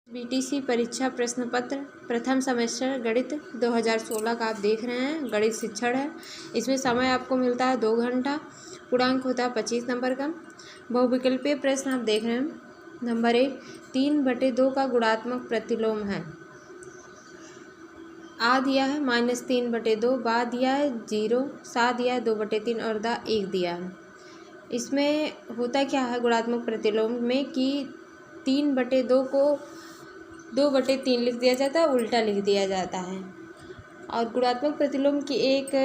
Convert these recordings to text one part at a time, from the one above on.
BTC परीक्षा प्रश्न पत्र प्रथम सेमेस्टर गणित 2016 का आप देख रहे हैं। गणित शिक्षण है। इसमें समय आपको मिलता है 2 घंटा। पूर्णांक होता है 25 नंबर का। बहुविकल्पीय प्रश्न आप देख रहे हैं। नंबर 1, 3/2 का गुणात्मक प्रतिलोम है। आ दिया है -3/2, बा दिया है 0, सा दिया है 2/3 और दा 1 दिया है। इसमें होता क्या है गुणात्मक प्रतिलोम में कि 3/2 को 2/3 लिख दिया जाता है, उल्टा लिख दिया जाता है। और गुणात्मक प्रतिलोम की एक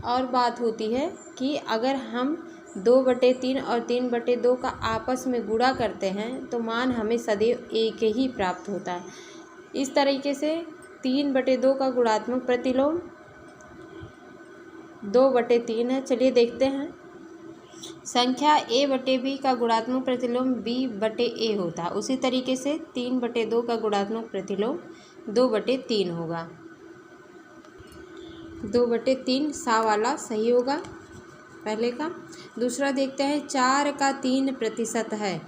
और बात होती है कि अगर हम 2/3 और 3/2 का आपस में गुणा करते हैं तो मान हमें सदैव एक ही प्राप्त होता है। इस तरीके से 3/2 का गुणात्मक प्रतिलोम 2/3 है। चलिए देखते हैं। संख्या a/b का गुणात्मक प्रतिलोम b/a होता है। उसी तरीके से 3/2 का गुणात्मक प्रतिलोम 2/3 होगा। 2/3 सा वाला सही होगा पहले का। दूसरा देखते हैं। 4 का 3% है।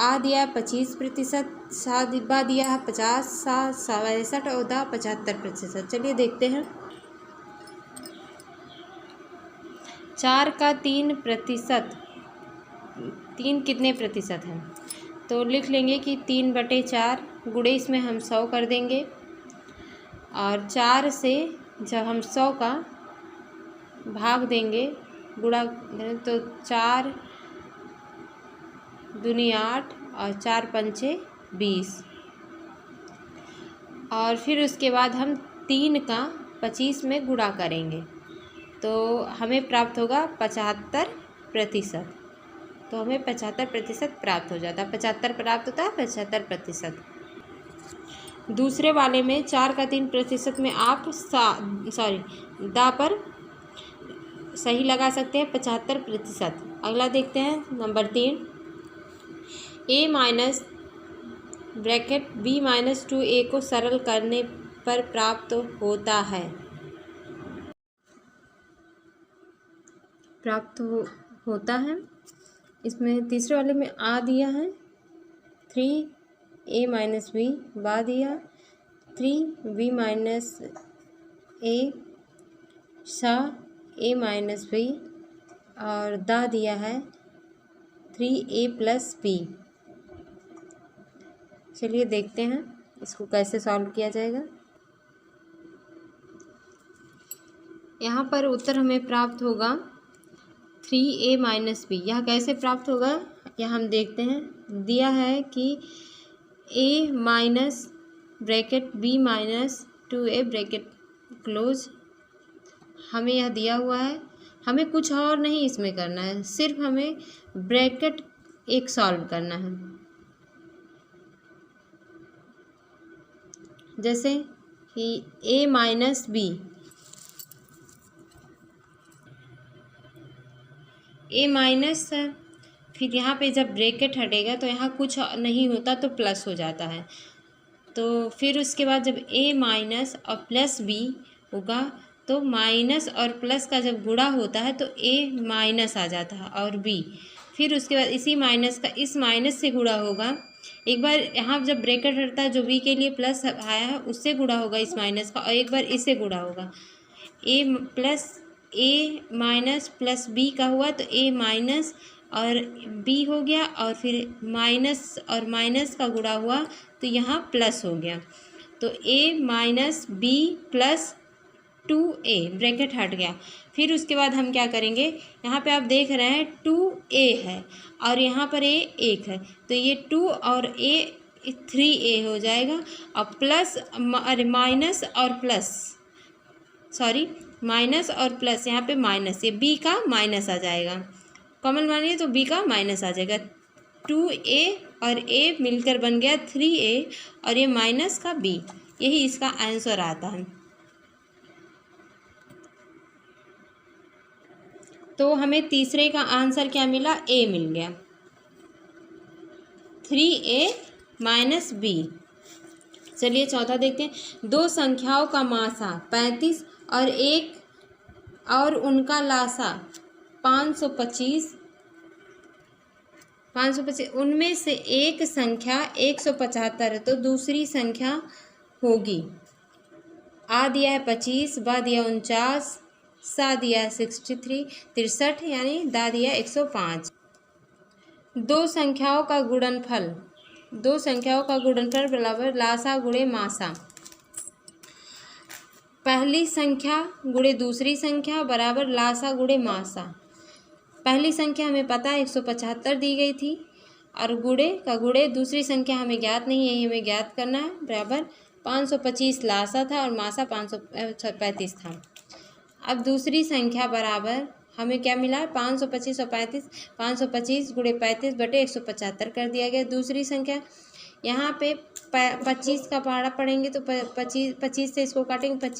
आ दिया है 25%, सा बा दिया है 50, सा 67 और दा 75%। चलिए देखते हैं। 4 का 3%, 3 कितने प्रतिशत है? तो लिख लेंगे कि 3/4 गुणे इसमें हम 100 कर देंगे। और 4 से जब हम 100 का भाग देंगे गुणा तो 4 दूनी 8 और 4 पंचे 20। और फिर उसके बाद हम 3 का 25 में गुणा करेंगे तो हमें प्राप्त होगा 75%। तो हमें 75% प्राप्त हो जाता है। 75 प्राप्त होता है, 75%। दूसरे वाले में 4 का 3% में आप दा पर सही लगा सकते हैं 75%। अगला देखते हैं number 3। a minus bracket b minus 2a को सरल करने पर प्राप्त होता है। इसमें तीसरे वाले में आ दिया है 3a माइनस b, बा दिया 3b माइनस a, सा a माइनस b और दा दिया है 3a प्लस b। चलिए देखते हैं इसको कैसे सॉल्व किया जाएगा। यहाँ पर उत्तर हमें प्राप्त होगा 3a माइनस b। यह कैसे प्राप्त होगा यह हम देखते हैं। दिया है कि a minus bracket b minus 2a bracket close. हमें यह दिया हुआ है। हमें कुछ और नहीं इसमें करना है, सिर्फ हमें ब्रैकेट एक सॉल्व करना है। जैसे कि a minus b, a minus, फिर यहाँ पे जब ब्रैकेट हटेगा तो यहाँ कुछ नहीं होता तो प्लस हो जाता है। तो फिर उसके बाद जब a माइनस और प्लस b होगा तो माइनस और प्लस का जब गुणा होता है तो a माइनस आ जाता है और b। फिर उसके बाद इसी माइनस का इस माइनस से गुणा होगा। एक बार यहाँ जब ब्रैकेट हटता है जो b के लिए प्लस आया है उससे गुणा होगा इस माइनस का, और एक बार इससे गुणा होगा। a माइनस प्लस b का हुआ तो a माइनस और b हो गया, और फिर माइनस और माइनस का गुणा हुआ तो यहाँ प्लस हो गया। तो a minus b plus 2a bracket हट गया। फिर उसके बाद हम क्या करेंगे, यहाँ पे आप देख रहे हैं 2a है और यहाँ पर a 1 है तो ये 2 और a 3a हो जाएगा। और प्लस माइनस और प्लस माइनस और प्लस, यहाँ पे माइनस, ये b का माइनस आ जाएगा। कॉमन मानिए तो b का माइनस आ जाएगा। 2a और a मिलकर बन गया 3a और ये माइनस का b। यही इसका आंसर आता है। तो हमें तीसरे का आंसर क्या मिला, a मिल गया। 3a minus b। चलिए चौथा देखते हैं। 2 संख्याओं का मासा 35 और एक और उनका लासा 525 525, उनमें से एक संख्या 175 है तो दूसरी संख्या होगी। आ दिया है 25, बा दिया 49, सा दिया है 63, 63 यानी दा दिया 105। दो संख्याओं का गुणनफल बराबर लासा गुणे मासा। पहली संख्या गुणे दूसरी संख्या बराबर लासा गुणे मासा। पहली संख्या हमें पता है 175 दी गई थी और गुणे दूसरी संख्या हमें ज्ञात नहीं है, ये हमें ज्ञात करना है। बराबर 525 लासा था और मासा 535 था। अब दूसरी संख्या बराबर हमें क्या मिला है 525 और 35, 525 गुणे 35 बटे 175 कर दिया गया। दूसरी संख्या यहाँ पे 25 का पहाड़ा पढ़ेंगे तो 25 से इसको काटेंगे,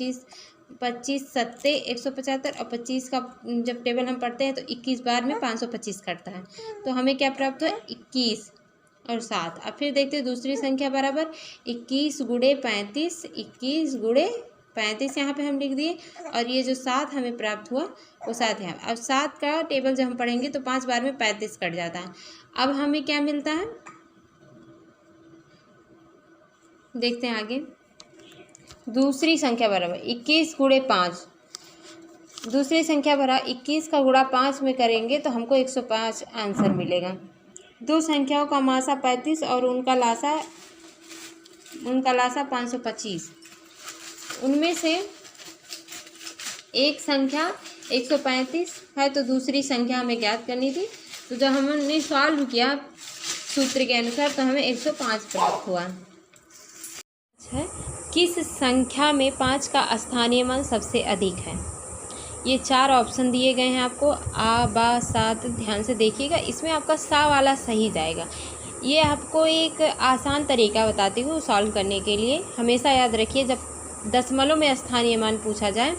25 सत्ते 175 और 25 का जब टेबल हम पढ़ते हैं तो 21 बार में 525 कटता है तो हमें क्या प्राप्त हुआ 21 और 7। अब फिर देखते हैं दूसरी संख्या बराबर 21 गुणे 35, 21 गुणे 35 यहाँ पे हम लिख दिए और ये जो 7 हमें प्राप्त हुआ वो 7 है। अब 7 का टेबल जब हम पढ़ेंगे तो 5 बार में 35 कट जाता है। अब हमें क्या मिलता है देखते हैं आगे। दूसरी संख्या बराबर 21 गुणे 5, दूसरी संख्या बराबर 21 का गुणा 5 में करेंगे तो हमको 105 आंसर मिलेगा। दो संख्याओं का मासा 35 और उनका लासा 525। उनमें से एक संख्या 135 है तो दूसरी संख्या हमें ज्ञात करनी थी। तो जब हमने सॉल्व किया सूत्र के अनुसार तो हमें 105 प्राप्त हुआ। किस संख्या में 5 का स्थानीय मान सबसे अधिक है? ये 4 ऑप्शन दिए गए हैं आपको, आ बा सा। ध्यान से देखिएगा, इसमें आपका सा वाला सही जाएगा। ये आपको एक आसान तरीका बताती हूँ सॉल्व करने के लिए। हमेशा याद रखिए जब दशमलव में स्थानीय मान पूछा जाए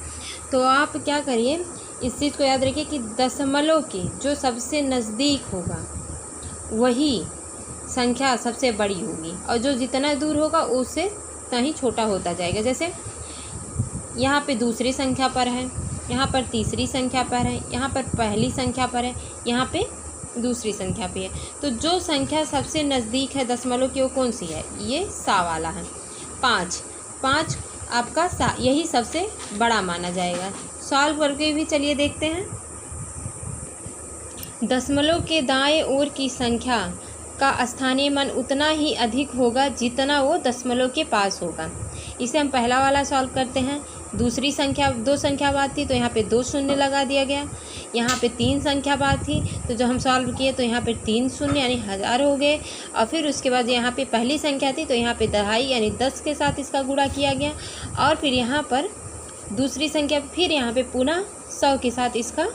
तो आप क्या करिए, इस चीज़ को याद रखिए कि दशमलव के जो सबसे नज़दीक होगा वही संख्या सबसे बड़ी होगी और जो जितना दूर होगा उससे उतना ही छोटा होता जाएगा। जैसे यहाँ पे दूसरी संख्या पर है, यहाँ पर तीसरी संख्या पर है, यहाँ पर पहली संख्या पर है, यहाँ पे दूसरी संख्या पे है। तो जो संख्या सबसे नज़दीक है दशमलव की वो कौन सी है? ये सा वाला है। 5 आपका सा, यही सबसे बड़ा माना जाएगा। सॉल्व करके भी चलिए देखते हैं। दशमलव के दाएं ओर की संख्या का स्थानीय मान उतना ही अधिक होगा जितना वो दशमलव के पास होगा। इसे हम पहला वाला सॉल्व करते हैं। दूसरी संख्या 2 संख्या बाद थी तो यहाँ पे 2 शून्य लगा दिया गया। यहाँ पे 3 संख्या बाद थी तो जो हम सॉल्व किए तो यहाँ पे 3 शून्य यानी 1000 हो गए। और फिर उसके बाद यहाँ पे पहली संख्या थी तो यहाँ पे 2.5 यानी 10 के साथ इसका गुणा किया गया। और फिर यहाँ पर दूसरी संख्या फिर यहाँ पे पुनः 100 के साथ इसका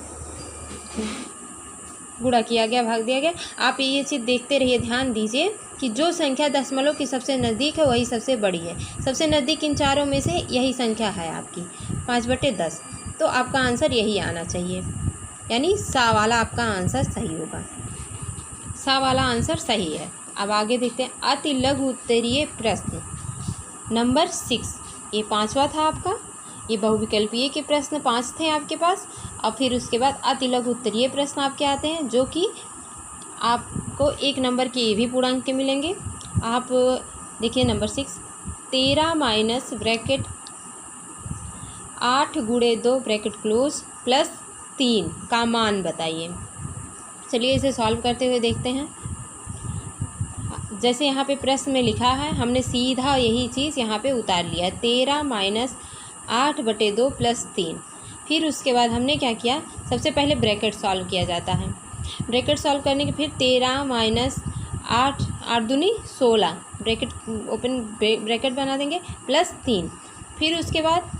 गुणा किया गया, भाग दिया गया। आप ये चीज़ देखते रहिए, ध्यान दीजिए कि जो संख्या दशमलव की सबसे नज़दीक है वही सबसे बड़ी है। सबसे नज़दीक इन चारों में से यही संख्या है आपकी 5/10। तो आपका आंसर यही आना चाहिए, यानी सा वाला आपका आंसर सही होगा। सा वाला आंसर सही है। अब आगे देखते हैं अति लघु उत्तरीय प्रश्न नंबर 6। ये 5वां था आपका। ये बहुविकल्पीय के प्रश्न 5 थे आपके पास। और फिर उसके बाद अति लघु उत्तरीय प्रश्न आपके आते हैं जो कि आपको 1 नंबर के ये भी पूर्णांक के मिलेंगे। आप देखिए नंबर 6, 13 माइनस ब्रैकेट 8 गुणे 2 ब्रैकेट क्लोज प्लस 3 का मान बताइए। चलिए इसे सॉल्व करते हुए देखते हैं। जैसे यहाँ पे प्रश्न में लिखा है हमने सीधा यही चीज़ यहाँ पे उतार लिया है। 13 माइनस 8/2 प्लस 3। फिर उसके बाद हमने क्या किया, सबसे पहले ब्रैकेट सॉल्व किया जाता है। ब्रैकेट सॉल्व करने के फिर 13 माइनस 8 दूनी 16 ब्रैकेट ओपन ब्रैकेट बना देंगे प्लस 3। फिर उसके बाद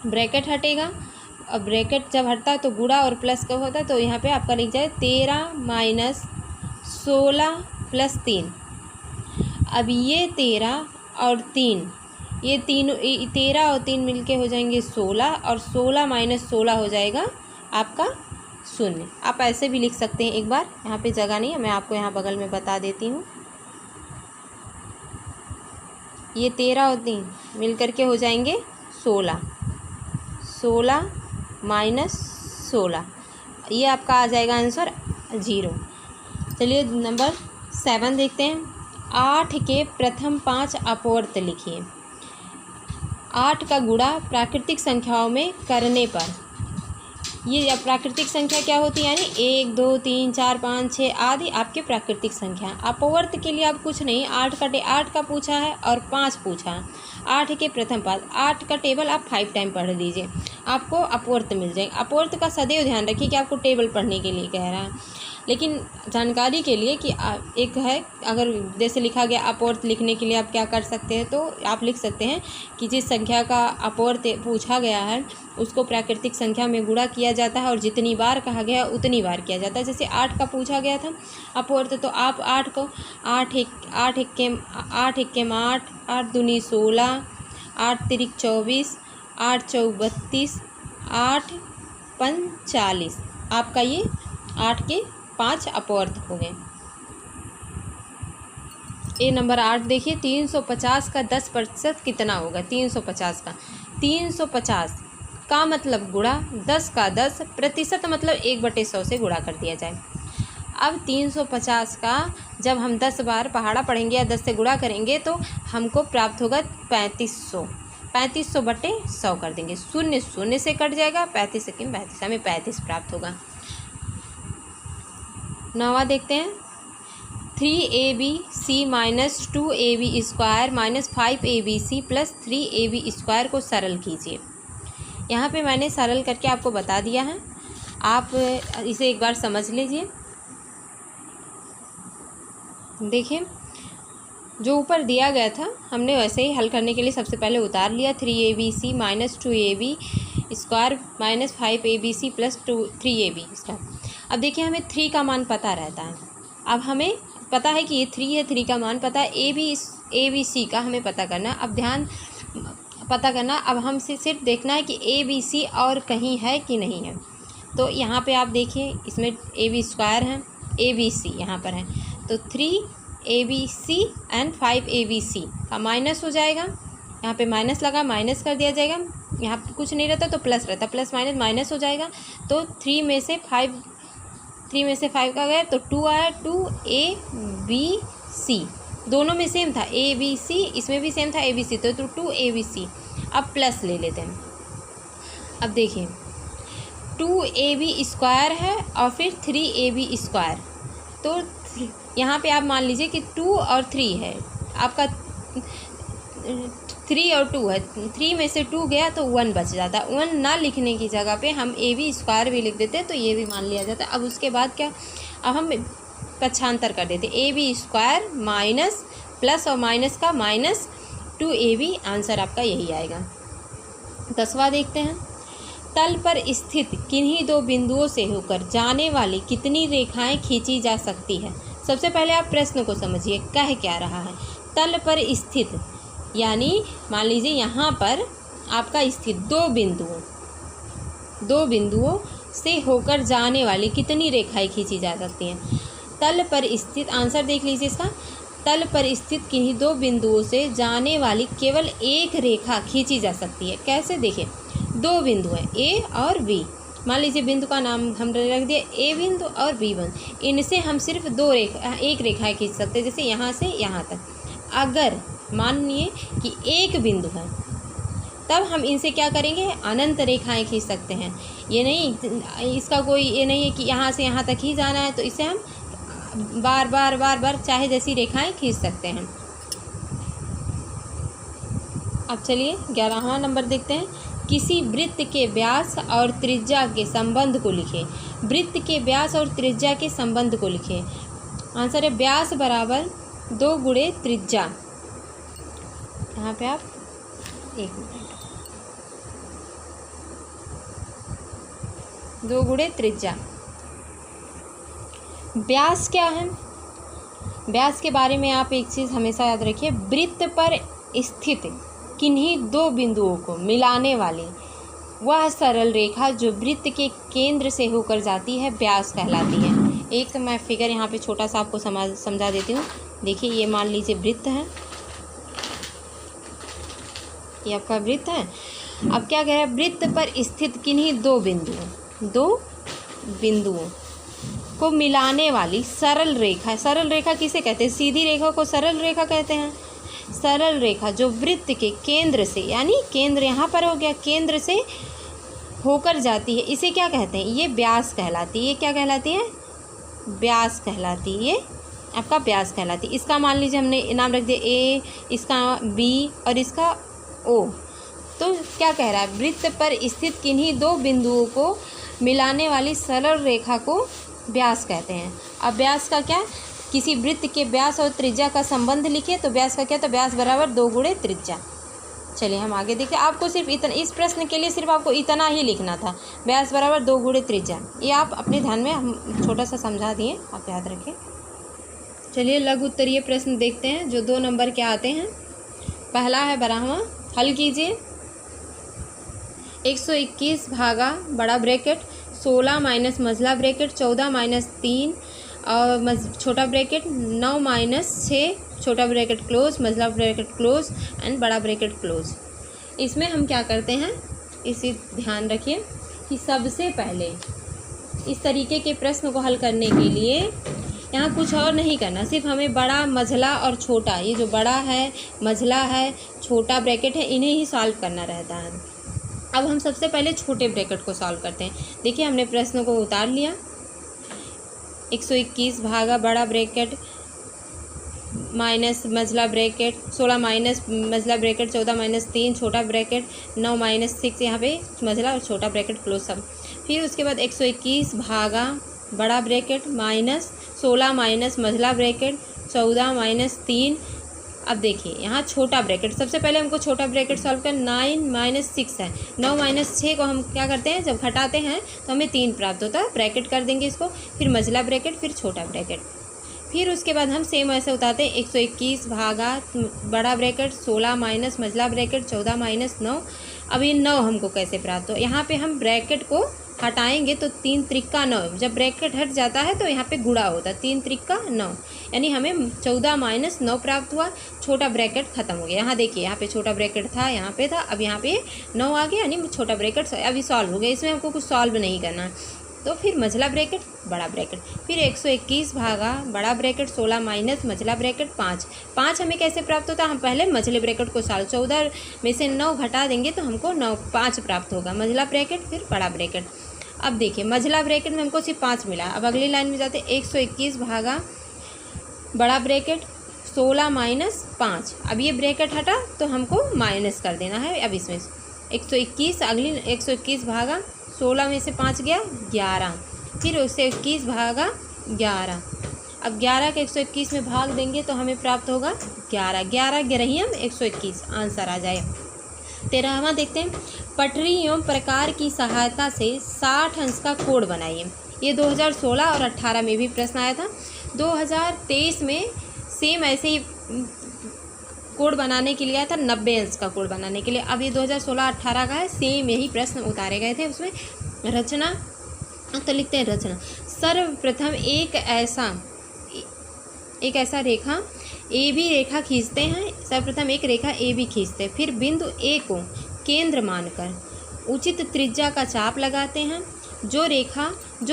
ब्रैकेट हटेगा। अब ब्रैकेट जब हटता है तो गुणा और प्लस कब होता है तो यहाँ पे आपका लिख जाए 13 माइनस 16 प्लस 3। अब ये 13 और 3, ये तीनों 13 और 3 मिलके हो जाएंगे 16 और 16 माइनस 16 हो जाएगा आपका 0। आप ऐसे भी लिख सकते हैं, एक बार यहाँ पे जगह नहीं है, मैं आपको यहाँ बगल में बता देती हूँ। ये 13 और 3 मिल करके हो जाएंगे 16, 16 माइनस 16, ये आपका आ जाएगा आंसर 0। चलिए नंबर 7 देखते हैं। 8 के प्रथम 5 अपवर्त लिखिए। 8 का गुणा प्राकृतिक संख्याओं में करने पर, ये प्राकृतिक संख्या क्या होती है, यानी 1 2 3 4 5 6 आदि आपके प्राकृतिक संख्या। अपवर्त के लिए आप कुछ नहीं, 8 का पूछा है और 5 पूछा है। 8 के प्रथम 5, 8 का टेबल आप 5 टाइम पढ़ लीजिए, आपको अपवर्त मिल जाएगा। अपवर्त का सदैव ध्यान रखिए कि आपको टेबल पढ़ने के लिए कह रहा है, लेकिन जानकारी के लिए कि एक है, अगर जैसे लिखा गया अपवर्त लिखने के लिए आप क्या कर सकते हैं, तो आप लिख सकते हैं कि जिस संख्या का अपवर्त पूछा गया है उसको प्राकृतिक संख्या में गुणा किया जाता है और जितनी बार कहा गया उतनी बार किया जाता है। जैसे 8 का पूछा गया था अपवर्त, तो आप 8 को 8 एक 8 8 दूनी 16, 8 तिरिक 24, 8 चौक 32, 8 पंच 40, आपका ये 8 के 5 अपवर्त हो गए। ए नंबर 8 देखिए। 350 का 10% कितना होगा? 350 का 350 का मतलब गुणा, 10 का 10 प्रतिशत मतलब 1/100 से गुणा कर दिया जाए। अब 350 का जब हम 10 बार पहाड़ा पढ़ेंगे या 10 से गुणा करेंगे तो हमको प्राप्त होगा 3500। 3500/100 कर देंगे, 0 0 से कट जाएगा, 35 से 35, हमें 35 प्राप्त होगा। 9वां देखते हैं। 3abc minus 2ab square minus 5abc plus 3ab square को सरल कीजिए। यहाँ पे मैंने सरल करके आपको बता दिया है, आप इसे एक बार समझ लीजिए। देखिए जो ऊपर दिया गया था हमने वैसे ही हल करने के लिए सबसे पहले उतार लिया। 3abc minus 2ab square minus 5abc plus 3ab square. अब देखिए हमें 3 का मान पता रहता है, अब हमें पता है कि ये 3 है, 3 का मान पता है। abc का हमें पता करना, अब ध्यान पता करना, अब हमसे सिर्फ देखना है कि abc और कहीं है कि नहीं है। तो यहाँ पे आप देखिए इसमें ab स्क्वायर है, abc यहाँ पर है, तो 3abc एंड 5abc का माइनस हो जाएगा। यहाँ पे माइनस लगा, माइनस कर दिया जाएगा, यहाँ पे कुछ नहीं रहता तो प्लस रहता, प्लस माइनस माइनस हो जाएगा। तो 3 में से 5 का गया तो 2 आया, 2abc दोनों में सेम था, abc इसमें भी सेम था abc, तो 2abc। अब प्लस ले लेते हैं। अब देखिए 2ab स्क्वायर है और फिर 3ab स्क्वायर, तो यहाँ पे आप मान लीजिए कि 2 और 3 है, आपका 3 और 2 है, 3 में से 2 गया तो 1 बच जाता। 1 ना लिखने की जगह पे हम ab स्क्वायर भी लिख देते तो ये भी मान लिया जाता। अब उसके बाद क्या, अब हम पक्षांतर कर देते, ab स्क्वायर माइनस प्लस और माइनस का माइनस 2ab, आंसर आपका यही आएगा। 10वां देखते हैं। तल पर स्थित किन्हीं दो बिंदुओं से होकर जाने वाली कितनी रेखाएं खींची जा सकती है? सबसे पहले आप प्रश्न को समझिए, कह क्या रहा है। तल पर स्थित यानी मान लीजिए यहाँ पर आपका स्थित दो बिंदुओं से होकर जाने वाली कितनी रेखाएं खींची जा सकती हैं? तल पर स्थित, आंसर देख लीजिए इसका। तल पर स्थित किन्हीं दो बिंदुओं से जाने वाली केवल एक रेखा खींची जा सकती है। कैसे? देखिए दो बिंदु हैं ए और बी, मान लीजिए बिंदु का नाम हमने रख दिया ए बिंदु और बी बिंदु, इनसे हम सिर्फ एक रेखाएं खींच सकते हैं, जैसे यहाँ से यहाँ तक। अगर मानिए कि एक बिंदु है तब हम इनसे क्या करेंगे, अनंत रेखाएं खींच सकते हैं। ये नहीं, इसका कोई ये नहीं है कि यहाँ से यहाँ तक ही जाना है, तो इसे हम बार बार चाहे जैसी रेखाएं खींच सकते हैं। अब चलिए 11वां नंबर देखते हैं। किसी वृत्त के व्यास और त्रिज्या के संबंध को लिखें। वृत्त के व्यास और त्रिज्या के संबंध को लिखें। आंसर है व्यास बराबर 2 गुणे त्रिज्या। यहाँ पे आप 1 मिनट, 2 गुणे त्रिज्या। व्यास क्या है? व्यास के बारे में आप एक चीज़ हमेशा याद रखिए, वृत्त पर स्थित किन्हीं दो बिंदुओं को मिलाने वाली वह सरल रेखा जो वृत्त के केंद्र से होकर जाती है व्यास कहलाती है। एक मैं फिगर यहाँ पे छोटा सा आपको समझा देती हूँ। देखिए ये मान लीजिए वृत्त है, ये आपका वृत्त है। अब क्या कह रहा है, वृत्त पर स्थित किन्हीं दो बिंदुओं को मिलाने वाली सरल रेखा। सरल रेखा किसे कहते हैं? सीधी रेखा को सरल रेखा कहते हैं। सरल रेखा जो वृत्त के केंद्र से, यानी केंद्र यहाँ पर हो गया, केंद्र से होकर जाती है, इसे क्या कहते हैं? ये व्यास कहलाती है। ये क्या कहलाती है? व्यास कहलाती है। ये आपका व्यास कहलाती है। इसका मान लीजिए हमने नाम रख दिया ए, इसका बी और इसका ओ। तो क्या कह रहा है? वृत्त पर स्थित किन्हीं दो बिंदुओं को मिलाने वाली सरल रेखा को व्यास कहते हैं। अब व्यास का क्या? किसी वृत्त के व्यास और त्रिज्या का संबंध लिखे तो व्यास का क्या? तो व्यास बराबर 2 गुणे त्रिज्या। चलिए हम आगे देखिए। आपको सिर्फ इतना, इस प्रश्न के लिए सिर्फ आपको इतना ही लिखना था, व्यास बराबर 2 गुणे त्रिज्या। ये आप अपने ध्यान में हम छोटा सा समझा दिए, आप याद रखें। चलिए लघु उत्तरीय प्रश्न देखते हैं जो 2 नंबर के आते हैं। पहला है 12वां, हल कीजिए। 121 भागा बड़ा ब्रैकेट 16 माइनस मझला ब्रैकेट 14 माइनस 3 और छोटा ब्रैकेट 9 माइनस 6 छोटा ब्रैकेट क्लोज, मझला ब्रैकेट क्लोज एंड बड़ा ब्रैकेट क्लोज। इसमें हम क्या करते हैं, इसी ध्यान रखिए कि सबसे पहले इस तरीके के प्रश्न को हल करने के लिए यहाँ कुछ और नहीं करना, सिर्फ हमें बड़ा, मझला और छोटा, ये जो बड़ा है, मझला है, छोटा ब्रैकेट है, इन्हें ही सॉल्व करना रहता है। अब हम सबसे पहले छोटे ब्रैकेट को सॉल्व करते हैं। देखिए हमने प्रश्न को उतार लिया। 121 भागा बड़ा ब्रैकेट माइनस मझला ब्रैकेट 16 माइनस मझला ब्रैकेट 14 माइनस 3 छोटा ब्रैकेट 9 माइनस 6 यहाँ पे मझला और छोटा ब्रैकेट क्लोज सब। फिर उसके बाद 121 भागा बड़ा ब्रैकेट माइनस 16 माइनस मझला ब्रैकेट 14 माइनस 3। अब देखिए यहाँ छोटा ब्रैकेट, सबसे पहले हमको छोटा ब्रैकेट सॉल्व कर, 9 माइनस 6 है, 9 माइनस 6 को हम क्या करते हैं, जब घटाते हैं तो हमें 3 प्राप्त होता है, ब्रैकेट कर देंगे इसको, फिर मझला ब्रैकेट, फिर छोटा ब्रैकेट। फिर उसके बाद हम सेम ऐसे उतारते हैं, 121 भागा बड़ा ब्रैकेट 16 माइनस मझला ब्रैकेट 14 माइनस 9। अब ये 9 हमको कैसे प्राप्त हो, यहाँ पे हम ब्रैकेट को हटाएंगे तो 3 त्रिक्का 9, जब ब्रैकेट हट जाता है तो यहाँ पे गुणा होता है, 3 त्रिक्का 9, यानी हमें 14 माइनस 9 प्राप्त हुआ। छोटा ब्रैकेट खत्म हो गया। यहाँ देखिए यहाँ पे छोटा ब्रैकेट था, यहाँ पे था, अब यहाँ पे 9 आ गया, यानी छोटा ब्रैकेट अभी सॉल्व हो गया। इसमें हमको कुछ सॉल्व नहीं करना। तो फिर मझला ब्रैकेट बड़ा ब्रैकेट, फिर 121 भागा बड़ा ब्रैकेट 16 माइनस मझला ब्रैकेट 5 हमें कैसे प्राप्त होता है, हम पहले मझले ब्रैकेट को सॉल्व, 14 में से 9 घटा देंगे तो हमको 5 प्राप्त होगा। मझला ब्रैकेट फिर बड़ा ब्रैकेट। अब देखिए मझला ब्रैकेट में हमको सिर्फ 5 मिला। अब अगली लाइन में जाते 121 भागा बड़ा ब्रैकेट 16 माइनस 5। अब ये ब्रैकेट हटा तो हमको माइनस कर देना है। अब इसमें 121, अगली 121 भागा 16 में से 5 गया 11, फिर उससे 21 भागा 11। अब 11 के 121 में भाग देंगे तो हमें प्राप्त होगा 11, 11 ग्यारहियम 121, आंसर आ जाए। 13वां देखते हैं, पटरी एवं प्रकार की सहायता से 60 अंश का कोण बनाइए। ये 2016 और 18 में भी प्रश्न आया था। 2023 में सेम ऐसे ही कोण बनाने के लिए आया था, 90 अंश का कोण बनाने के लिए। अब ये 2016-18 का है, सेम यही प्रश्न उतारे गए थे। उसमें रचना, तो लिखते हैं रचना। सर्वप्रथम एक ऐसा रेखा ए बी रेखा खींचते हैं। सर्वप्रथम एक रेखा ए बी खींचते हैं, फिर बिंदु ए को केंद्र मानकर उचित त्रिज्या का चाप लगाते हैं। जो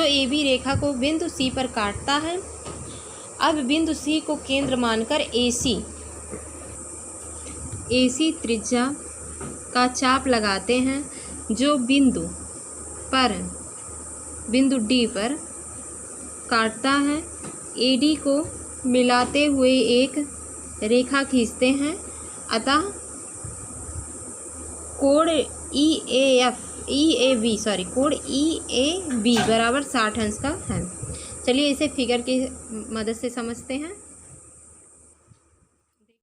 ए बी रेखा को बिंदु सी पर काटता है। अब बिंदु सी को केंद्र मानकर ए सी त्रिज्या का चाप लगाते हैं, जो बिंदु डी पर काटता है। ए डी को मिलाते हुए एक रेखा खींचते हैं, अतः कोण कोण ई ए बी बराबर 60 अंश का है। चलिए इसे फिगर की मदद से समझते हैं।